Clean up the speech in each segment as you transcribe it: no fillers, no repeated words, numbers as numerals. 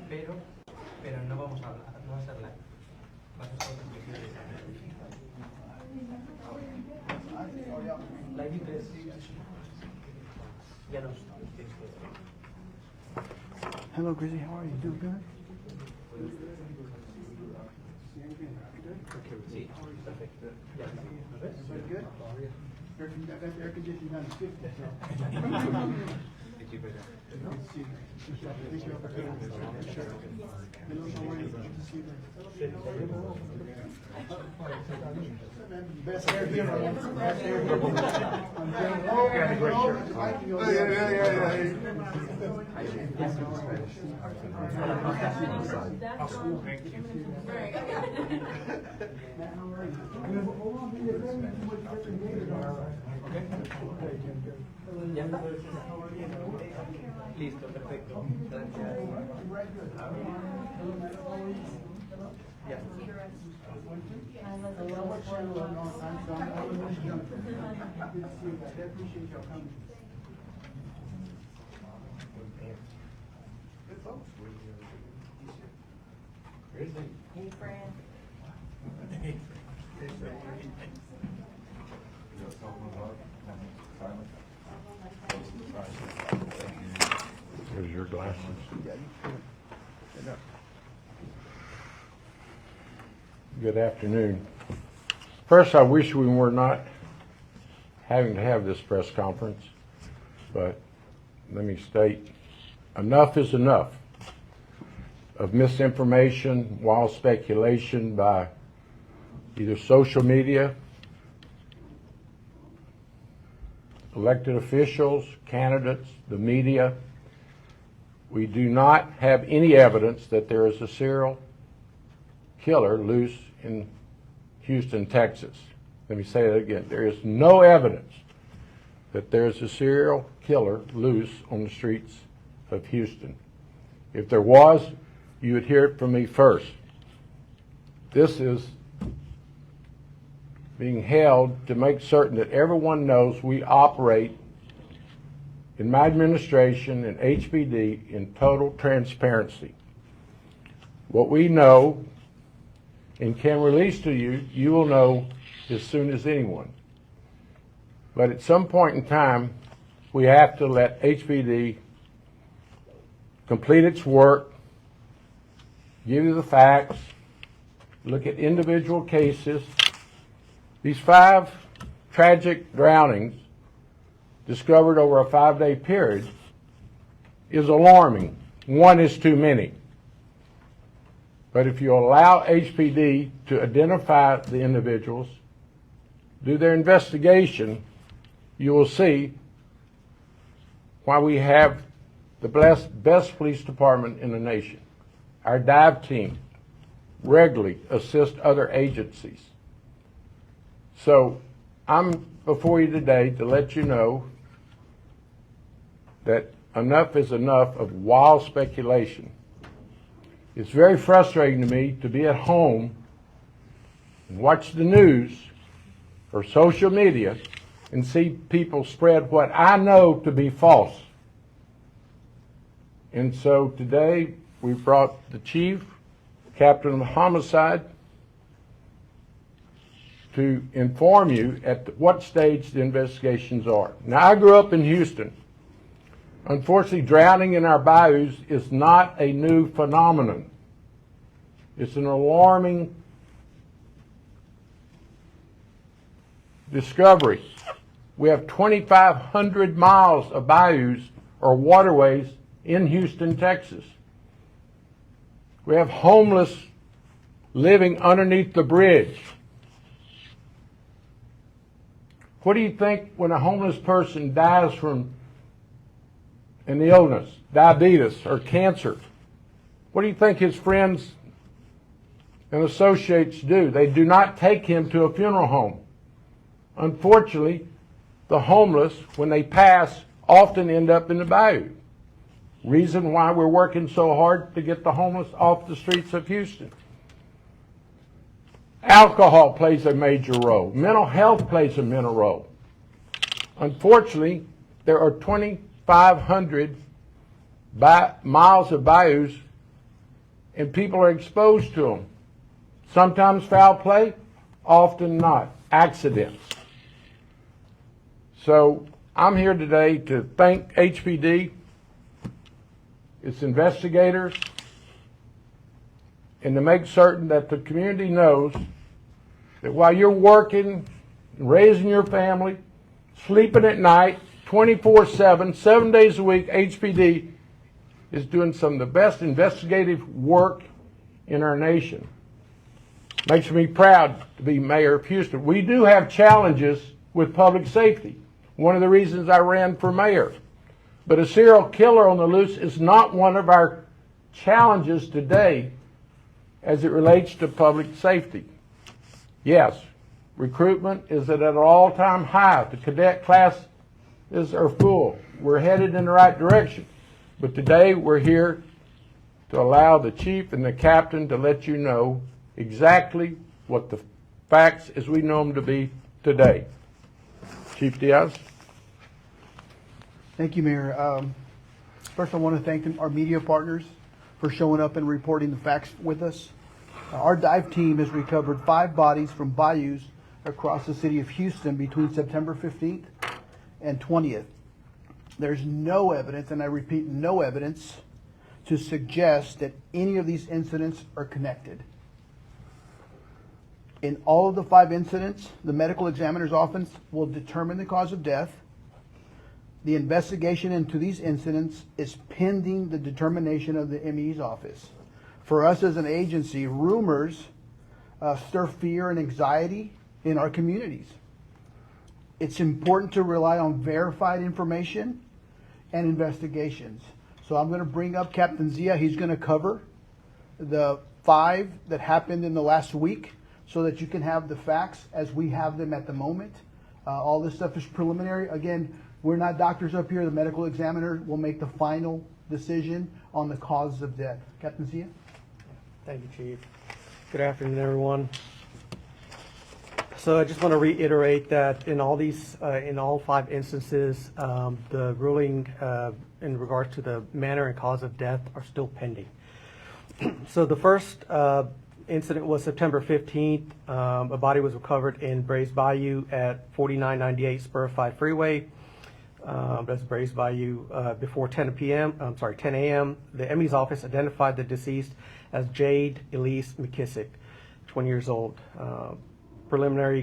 pero no vamos a hablar, no va a ser live. Va a ser solo live y tres. Ya no. Hello, Grizzy. How are you? Doing good? Sí, perfecto. Ya. Good? I got the air conditioning on 50. Thank you, brother. Thank you. Hello, how are you? Good to see you. Best air here. Best air here. Listo, perfecto. Gracias. Ya. Hey, Fran. Here's your glasses. Good afternoon. First, I wish we were not having to have this press conference, but let me state, enough is enough of misinformation, wild speculation by either social media, elected officials, candidates, the media. We do not have any evidence that there is a serial killer loose in Houston, Texas. Let me say that again. There is no evidence that there is a serial killer loose on the streets of Houston. If there was, you would hear it from me first. This is being held to make certain that everyone knows we operate in my administration and HPD in total transparency. What we know and can release to you, you will know as soon as anyone. But at some point in time, we have to let HPD complete its work, give you the facts, look at individual cases. These 5 tragic drownings discovered over a 5-day period is alarming. One is too many. But if you allow HPD to identify the individuals, do their investigation, you will see why we have the best police department in the nation. Our dive team regularly assists other agencies. So I'm before you today to let you know that enough is enough of wild speculation. It's very frustrating to me to be at home and watch the news or social media and see people spread what I know to be false. And so today we brought the chief, captain of homicide, to inform you at what stage the investigations are. Now, I grew up in Houston. Unfortunately, drowning in our bayous is not a new phenomenon. It's an alarming discovery. We have 2,500 miles of bayous or waterways in Houston, Texas. We have homeless living underneath the bridge. What do you think when a homeless person dies from an illness, diabetes or cancer? What do you think his friends and associates do? They do not take him to a funeral home. Unfortunately, the homeless, when they pass, often end up in the bayou. Reason why we're working so hard to get the homeless off the streets of Houston. Alcohol plays a major role. Mental health plays a mental role. Unfortunately, there are 2,500 miles of bayous and people are exposed to them. Sometimes foul play, often not. Accidents. So I'm here today to thank HPD, its investigators, and to make certain that the community knows that while you're working, raising your family, sleeping at night, 24/7, 7 days a week, HPD is doing some of the best investigative work in our nation. Makes me proud to be mayor of Houston. We do have challenges with public safety. One of the reasons I ran for mayor. But a serial killer on the loose is not one of our challenges today as it relates to public safety. Yes, recruitment is at an all-time high. The cadet classes are full. We're headed in the right direction. But today we're here to allow the chief and the captain to let you know exactly what the facts as we know them to be today. Chief Diaz. Thank you, Mayor. First, I want to thank our media partners for showing up and reporting the facts with us. Our dive team has recovered 5 bodies from bayous across the city of Houston between September 15th and 20th. There's no evidence, and I repeat, no evidence, to suggest that any of these incidents are connected. In all of the 5 incidents, the medical examiner's office will determine the cause of death. The investigation into these incidents is pending the determination of the ME's office. For us as an agency, rumors stir fear and anxiety in our communities. It's important to rely on verified information and investigations. So I'm going to bring up Captain Zia. He's going to cover the 5 that happened in the last week so that you can have the facts as we have them at the moment. All this stuff is preliminary. Again, we're not doctors up here. The medical examiner will make the final decision on the causes of death. Captain Zia? Thank you, Chief. Good afternoon, everyone. So I just want to reiterate that in all 5 instances, the ruling in regards to the manner and cause of death are still pending. So the first incident was September 15th. A body was recovered in Bayous at 4998 Spur 5 Freeway. That's Bayous before 10 a.m. The ME's office identified the deceased as Jade Elise McKissick, 20 years old. Preliminary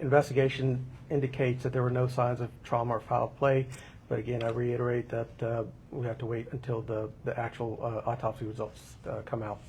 investigation indicates that there were no signs of trauma or foul play, but again, I reiterate that we have to wait until the actual autopsy results come out.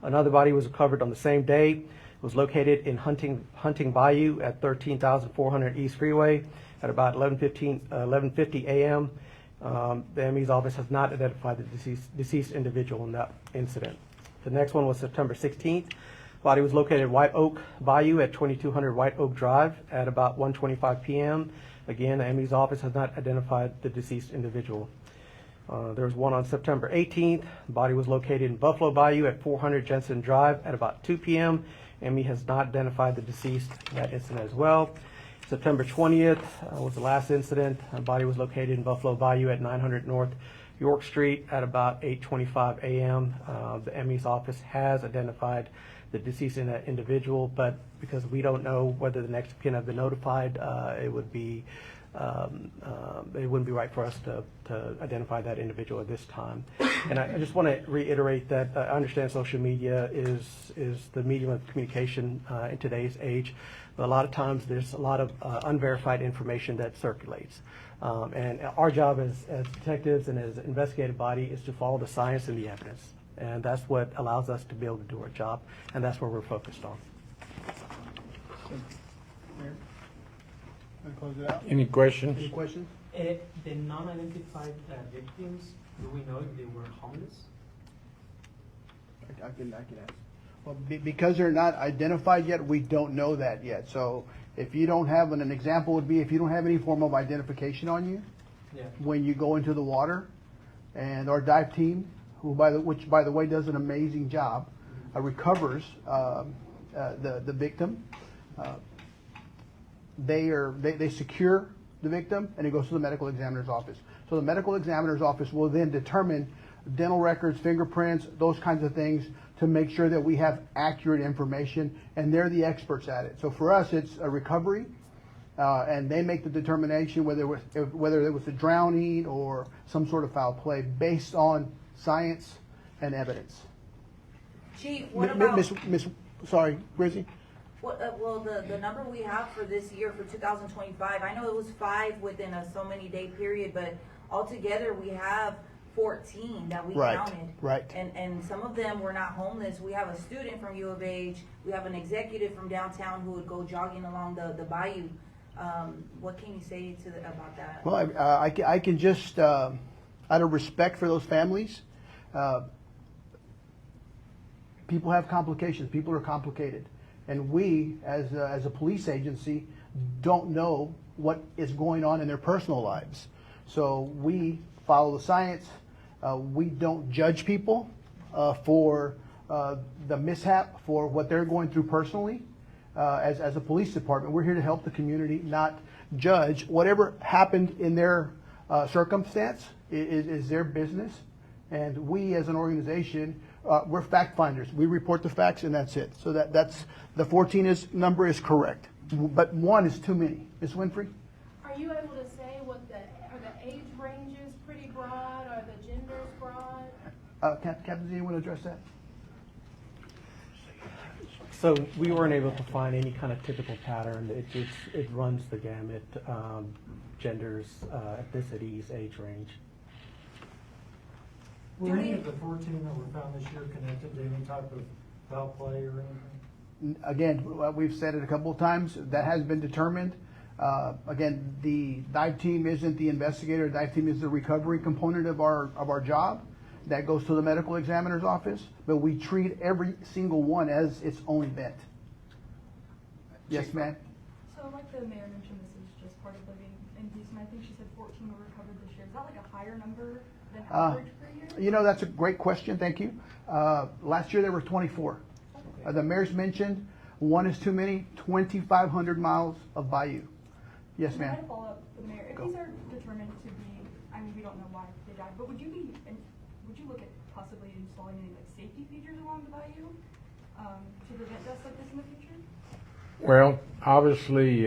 Another body was recovered on the same day. It was located in Hunting Bayou at 13,400 East Freeway at about 11:50 a.m. The ME's office has not identified the deceased individual in that incident. The next one was September 16th. Body was located at White Oak Bayou at 2200 White Oak Drive at about 1:25 p.m. Again, the ME's office has not identified the deceased individual. There was one on September 18th. The body was located in Buffalo Bayou at 400 Jensen Drive at about 2 p.m. ME has not identified the deceased in that incident as well. September 20th was the last incident. The body was located in Buffalo Bayou at 900 North York Street at about 8:25 a.m. The ME's office has identified the deceased individual, but because we don't know whether the next of kin have been notified, it wouldn't be right for us to identify that individual at this time. And I just want to reiterate that I understand social media is the medium of communication in today's age, but a lot of times there's a lot of unverified information that circulates. And our job as detectives and as an investigative body is to follow the science and the evidence. And that's what allows us to be able to do our job, and that's where we're focused on. Mayor? Wanna close it out? Any questions? Any questions? The non-identified victims, do we know if they were homeless? I can ask. Well, because they're not identified yet, we don't know that yet. So if you don't have, an example would be if you don't have any form of identification on you, Yeah. when you go into the water, and our dive team, which by the way does an amazing job, recovers the victim. They secure the victim, and it goes to the medical examiner's office. So the medical examiner's office will then determine dental records, fingerprints, those kinds of things to make sure that we have accurate information, and they're the experts at it. So for us, it's a recovery, and they make the determination whether it was a drowning or some sort of foul play based on science and evidence. Chief, what about, Sorry, Grizzy? well, the number we have for this year, for 2025, I know it was 5 within a so many day period, but altogether we have 14 that we Right, counted. right. And some of them were not homeless. We have a student from U of H, we have an executive from downtown who would go jogging along the bayou. What can you say about that? Well, I can just, out of respect for those families, people have complications. People are complicated. And we, as a police agency, don't know what is going on in their personal lives. So we follow the science. We don't judge people for the mishap, for what they're going through personally. As a police department, we're here to help the community, not judge. Whatever happened in their circumstance is their business. And we, as an organization, we're fact finders. We report the facts, and that's it. So that's the 14 number is correct, but 1 is too many. Ms. Winfrey? Are you able to say are the age ranges pretty broad? Are the genders broad? Captain Z, you want to address that? So we weren't able to find any kind of typical pattern. It runs the gamut, genders, ethnicities, age range. Were any of the 14 that were found this year connected to any type of foul play or anything? Again, we've said it a couple of times, that has been determined. Again, the dive team isn't the investigator. The dive team is the recovery component of our job. That goes to the medical examiner's office, but we treat every single one as its own event. Yes, ma'am? So like the mayor mentioned, this is just part of living in Houston. I think she said 14 were recovered this year. Is that like a higher number than average per year? You know, that's a great question. Thank you. Last year there were 24. Okay. The mayor's mentioned 1 is too many, 2,500 miles of bayou. Yes, And I ma'am. had a follow-up with the mayor. If Go. these are determined to be, I mean, we don't know why they died, but would you look at possibly installing any like safety features along the bayou to prevent deaths like this in the future? Well, obviously,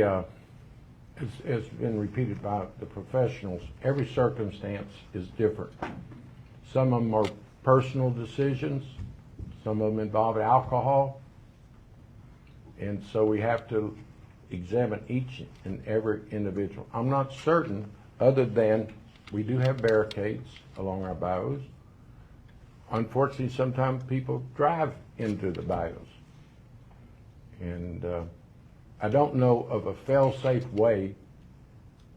it's been repeated by the professionals, every circumstance is different. Some of them are personal decisions, some of them involve alcohol, and so we have to examine each and every individual. I'm not certain, other than we do have barricades along our bayous. Unfortunately, sometimes people drive into the bayous. And I don't know of a fail-safe way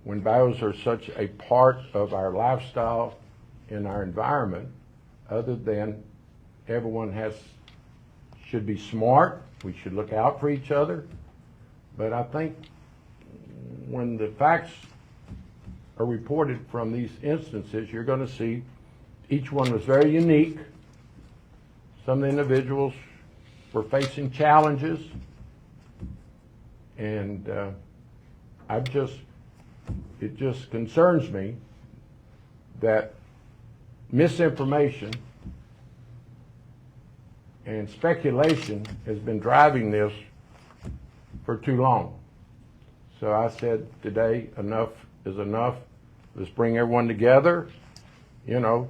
when bayous are such a part of our lifestyle and our environment, other than everyone should be smart, we should look out for each other. But I think when the facts are reported from these instances, you're going to see each one was very unique. Some individuals were facing challenges, and it just concerns me that misinformation and speculation has been driving this for too long. So I said today, enough is enough. Let's bring everyone together. You know,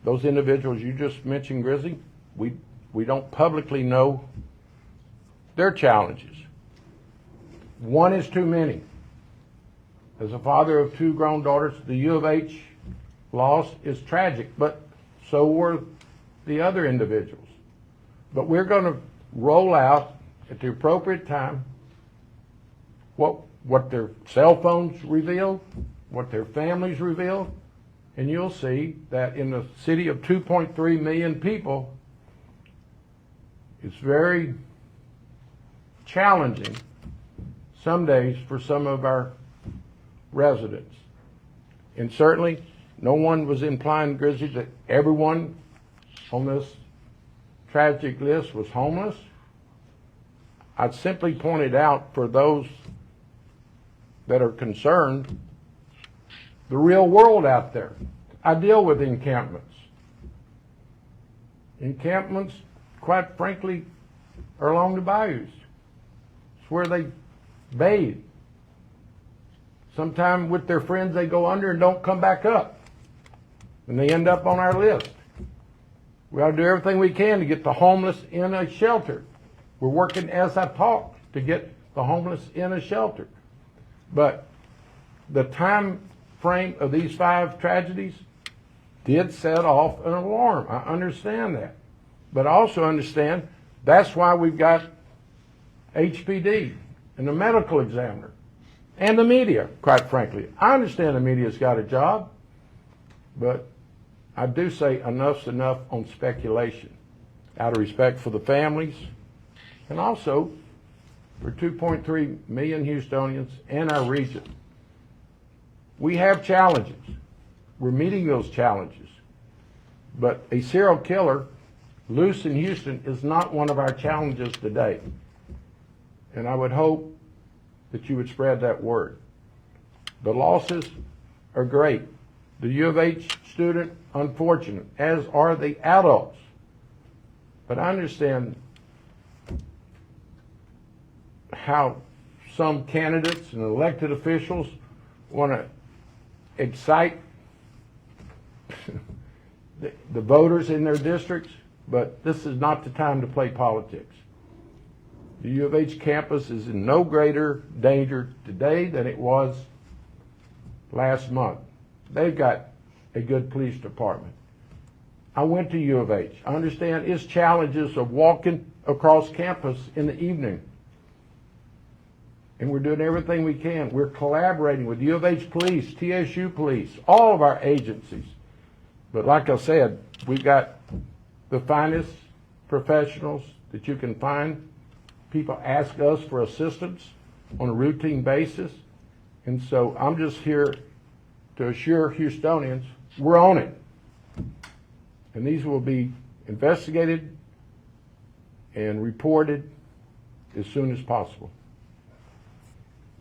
those individuals you just mentioned, Grizzy, we don't publicly know their challenges. 1 is too many. As a father of 2 grown daughters, the U of H loss is tragic, but so were the other individuals. But we're going to roll out at the appropriate time what their cell phones reveal, what their families reveal, and you'll see that in a city of 2.3 million people, it's very challenging some days for some of our residents. And certainly, no one was implying, Grizzly, that everyone on this tragic list was homeless. I simply pointed out for those that are concerned, the real world out there. I deal with encampments. Encampments, quite frankly, are along the bayous. It's where they bathe. Sometime with their friends they go under and don't come back up. And they end up on our list. We ought to do everything we can to get the homeless in a shelter. We're working as I talk to get the homeless in a shelter. But the time frame of these 5 tragedies did set off an alarm. I understand that. But I also understand that's why we've got HPD and the medical examiner and the media, quite frankly. I understand the media's got a job, but I do say enough's enough on speculation out of respect for the families and also for 2.3 million Houstonians and our region. We have challenges. We're meeting those challenges. But a serial killer loose in Houston is not one of our challenges today. And I would hope that you would spread that word. The losses are great. The U of H student, unfortunate, as are the adults. But I understand how some candidates and elected officials want to excite the voters in their districts, but this is not the time to play politics. The U of H campus is in no greater danger today than it was last month. They've got a good police department. I went to U of H. I understand its challenges of walking across campus in the evening. And we're doing everything we can. We're collaborating with U of H police, TSU police, all of our agencies. But like I said, we've got the finest professionals that you can find. People ask us for assistance on a routine basis. And so I'm just here to assure Houstonians we're on it. And these will be investigated and reported as soon as possible.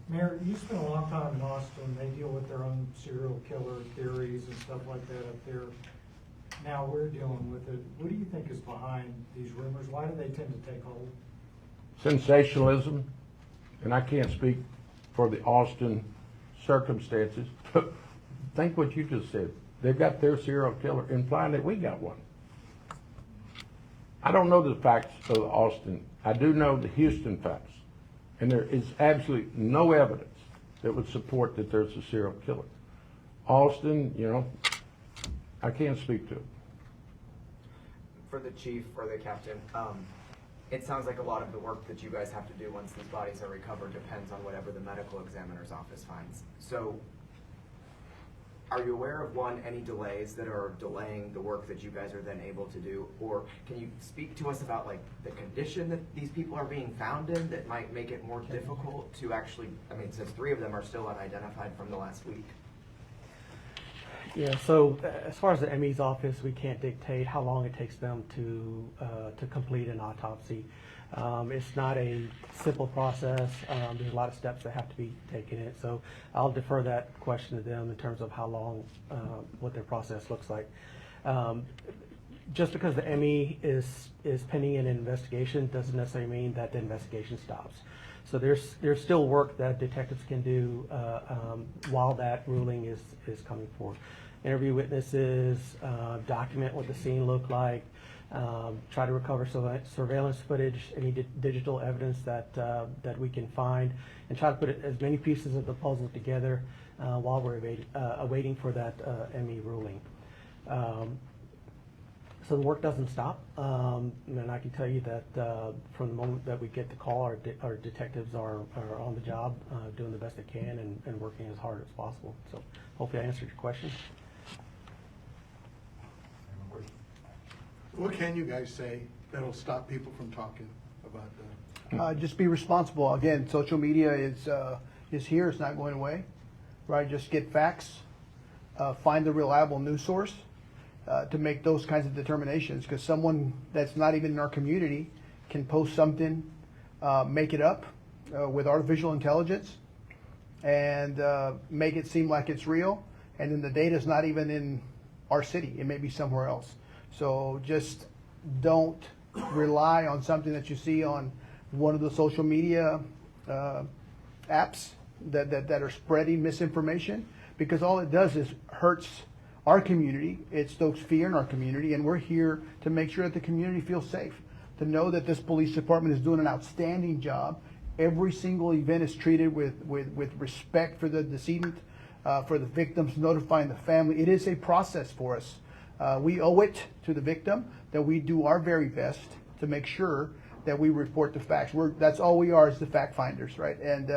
Mayor, you spent a long time in Austin. They deal with their own serial killer theories and stuff like that up there. Now we're dealing with it. What do you think is behind these rumors? Why do they tend to take hold? Sensationalism, and I can't speak for the Austin circumstances. Think what you just said. They've got their serial killer, implying that we got one. I don't know the facts of Austin. I do know the Houston facts. And there is absolutely no evidence that would support that there's a serial killer. Austin, you know, I can't speak to it. For the chief or the captain, it sounds like a lot of the work that you guys have to do once these bodies are recovered depends on whatever the medical examiner's office finds. So are you aware of, one, any delays that are delaying the work that you guys are then able to do? Or can you speak to us about like the condition that these people are being found in that might make it more difficult to actually, I mean, since 3 of them are still unidentified from the last week? Yeah, so as far as the ME's office, we can't dictate how long it takes them to complete an autopsy. It's not a simple process. There's a lot of steps that have to be taken in it. So I'll defer that question to them in terms of how long, what their process looks like. Just because the ME is pending an investigation doesn't necessarily mean that the investigation stops. So there's still work that detectives can do while that ruling is coming forth. Interview witnesses, document what the scene looked like, try to recover surveillance footage, any digital evidence that we can find, and try to put as many pieces of the puzzle together while we're awaiting for that ME ruling. So the work doesn't stop, and I can tell you that from the moment that we get the call, our detectives are on the job, doing the best they can and working as hard as possible. So hopefully I answered your question. What can you guys say that'll stop people from talking about that? Just be responsible. Again, social media is here. It's not going away, right? Just get facts, find the reliable news source to make those kinds of determinations. Because someone that's not even in our community can post something, make it up with artificial intelligence, and make it seem like it's real. And then the data's not even in our city. It may be somewhere else. So just don't rely on something that you see on one of the social media apps that are spreading misinformation, because all it does is hurts our community. It stokes fear in our community, and we're here to make sure that the community feels safe, to know that this police department is doing an outstanding job. Every single event is treated with respect for the decedent, for the victims, notifying the family. It is a process for us. We owe it to the victim that we do our very best to make sure that we report the facts. That's all we are, is the fact finders, right? And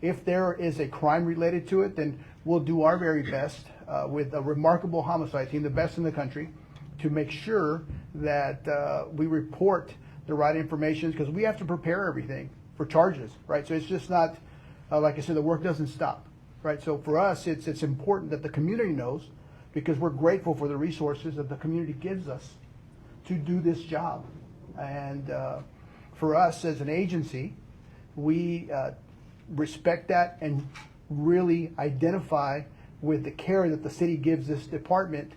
if there is a crime related to it, then we'll do our very best with a remarkable homicide team, the best in the country, to make sure that we report the right information, because we have to prepare everything for charges, right? So it's just not, like I said, the work doesn't stop, right? So for us, it's important that the community knows, because we're grateful for the resources that the community gives us to do this job. And for us as an agency, we respect that and really identify with the care that the city gives this department.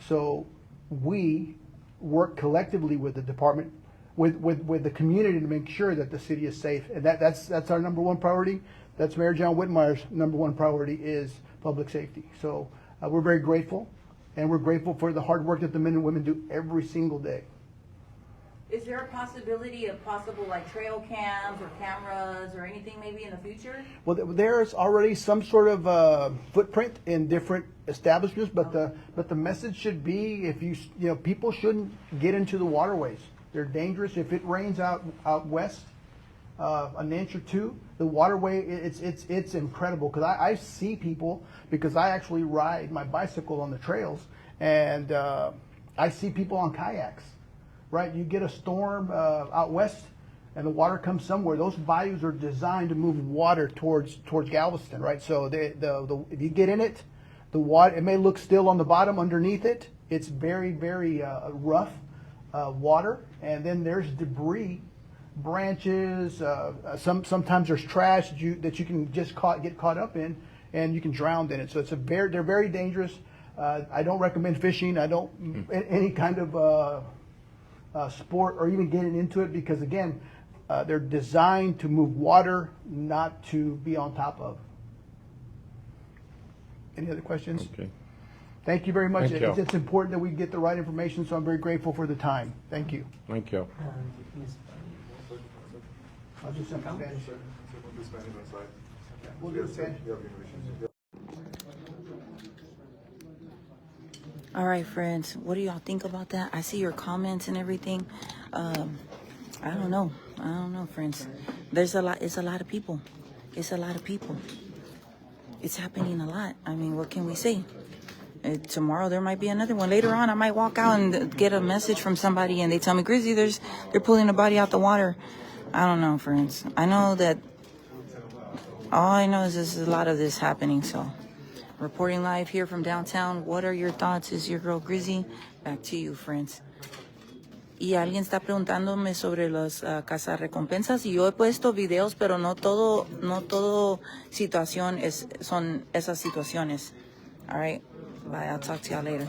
So we work collectively with the department, with the community, to make sure that the city is safe. And that's our number one priority. That's Mayor John Whitmire's number one priority, is public safety. So we're very grateful, and we're grateful for the hard work that the men and women do every single day. Is there a possibility of possible like trail cams or cameras or anything maybe in the future? Well, there's already some sort of footprint in different establishments, but the message should be, if you know, people shouldn't get into the waterways. They're dangerous. If it rains out west, an inch or two, the waterway, it's incredible. Because I see people, because I actually ride my bicycle on the trails, and I see people on kayaks. Right, you get a storm out west, and the water comes somewhere. Those bayous are designed to move water towards Galveston, right? So if you get in it, the water, it may look still on the bottom. Underneath it, it's very, very rough water, and then there's debris, branches. Sometimes there's trash that you can just get caught up in, and you can drown in it. So they're very dangerous. I don't recommend fishing. I don't any kind of sport or even getting into it, because again, they're designed to move water, not to be on top of. Any other questions? Okay. Thank you very much. Thank you. It's important that we get the right information, so I'm very grateful for the time. Thank you. Thank you. I'll do some Spanish. We'll do Spanish. All right, friends, what do y'all think about that? I see your comments and everything. I don't know, friends. It's a lot of people. It's a lot of people. It's happening a lot. I mean, what can we say? Tomorrow there might be another one. Later on, I might walk out and get a message from somebody, and they tell me, Grizzly, they're pulling a body out the water. I don't know, friends. I know that all I know is there's a lot of this happening, so. Reporting live here from downtown. What are your thoughts? Is your girl Grizzly? Back to you, friends. Y alguien está preguntándome sobre las cazarrecompensas, y yo he puesto videos, pero no todo situación son esas situaciones. All right, bye. I'll talk to y'all later.